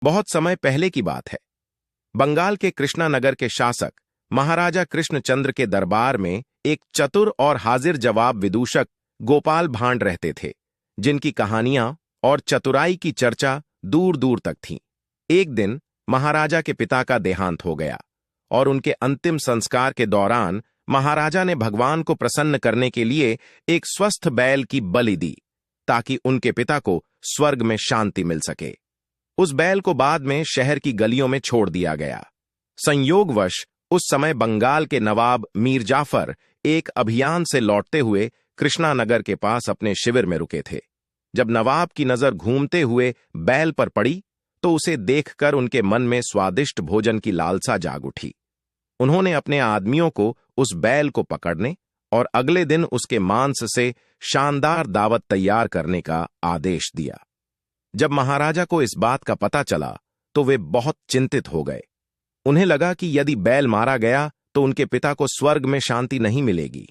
बहुत समय पहले की बात है। बंगाल के कृष्णानगर के शासक महाराजा कृष्णचंद्र के दरबार में एक चतुर और हाजिर जवाब विदूषक गोपाल भांड रहते थे, जिनकी कहानियां और चतुराई की चर्चा दूर दूर तक थी। एक दिन महाराजा के पिता का देहांत हो गया और उनके अंतिम संस्कार के दौरान महाराजा ने भगवान को प्रसन्न करने के लिए एक स्वस्थ बैल की बलि दी, ताकि उनके पिता को स्वर्ग में शांति मिल सके। उस बैल को बाद में शहर की गलियों में छोड़ दिया गया। संयोगवश उस समय बंगाल के नवाब मीर जाफर एक अभियान से लौटते हुए कृष्णानगर के पास अपने शिविर में रुके थे। जब नवाब की नजर घूमते हुए बैल पर पड़ी तो उसे देखकर उनके मन में स्वादिष्ट भोजन की लालसा जाग उठी। उन्होंने अपने आदमियों को उस बैल को पकड़ने और अगले दिन उसके मांस से शानदार दावत तैयार करने का आदेश दिया। जब महाराजा को इस बात का पता चला तो वे बहुत चिंतित हो गए। उन्हें लगा कि यदि बैल मारा गया तो उनके पिता को स्वर्ग में शांति नहीं मिलेगी।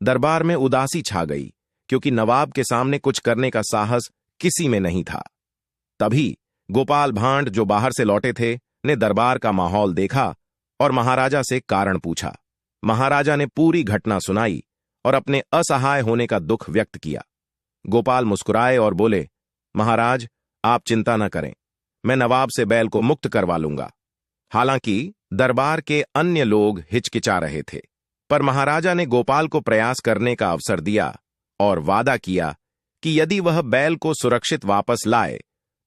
दरबार में उदासी छा गई, क्योंकि नवाब के सामने कुछ करने का साहस किसी में नहीं था। तभी गोपाल भांड, जो बाहर से लौटे थे, ने दरबार का माहौल देखा और महाराजा से कारण पूछा। महाराजा ने पूरी घटना सुनाई और अपने असहाय होने का दुख व्यक्त किया। गोपाल मुस्कुराए और बोले, महाराज, आप चिंता न करें, मैं नवाब से बैल को मुक्त करवा लूंगा। हालांकि दरबार के अन्य लोग हिचकिचा रहे थे, पर महाराजा ने गोपाल को प्रयास करने का अवसर दिया और वादा किया कि यदि वह बैल को सुरक्षित वापस लाए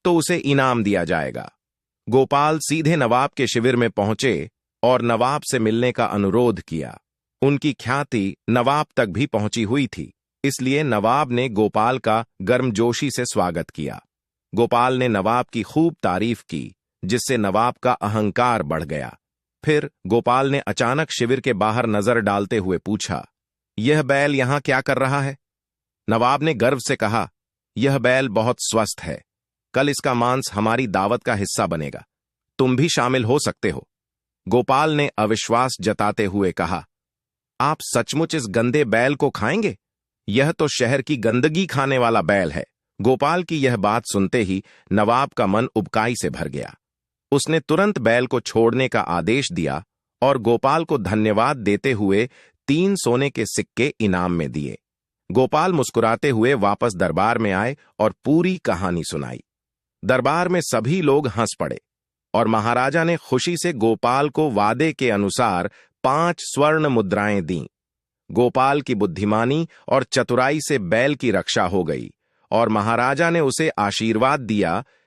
तो उसे इनाम दिया जाएगा। गोपाल सीधे नवाब के शिविर में पहुंचे और नवाब से मिलने का अनुरोध किया। उनकी ख्याति नवाब तक भी पहुंची हुई थी, इसलिए नवाब ने गोपाल का गर्मजोशी से स्वागत किया। गोपाल ने नवाब की खूब तारीफ की, जिससे नवाब का अहंकार बढ़ गया। फिर गोपाल ने अचानक शिविर के बाहर नजर डालते हुए पूछा, यह बैल यहां क्या कर रहा है? नवाब ने गर्व से कहा, यह बैल बहुत स्वस्थ है, कल इसका मांस हमारी दावत का हिस्सा बनेगा, तुम भी शामिल हो सकते हो। गोपाल ने अविश्वास जताते हुए कहा, आप सचमुच इस गंदे बैल को खाएंगे? यह तो शहर की गंदगी खाने वाला बैल है। गोपाल की यह बात सुनते ही नवाब का मन उबकाई से भर गया। उसने तुरंत बैल को छोड़ने का आदेश दिया और गोपाल को धन्यवाद देते हुए 3 सोने के सिक्के इनाम में दिए। गोपाल मुस्कुराते हुए वापस दरबार में आए और पूरी कहानी सुनाई। दरबार में सभी लोग हंस पड़े और महाराजा ने खुशी से गोपाल को वादे के अनुसार 5 स्वर्ण मुद्राएं दीं। गोपाल की बुद्धिमानी और चतुराई से बैल की रक्षा हो गई और महाराजा ने उसे आशीर्वाद दिया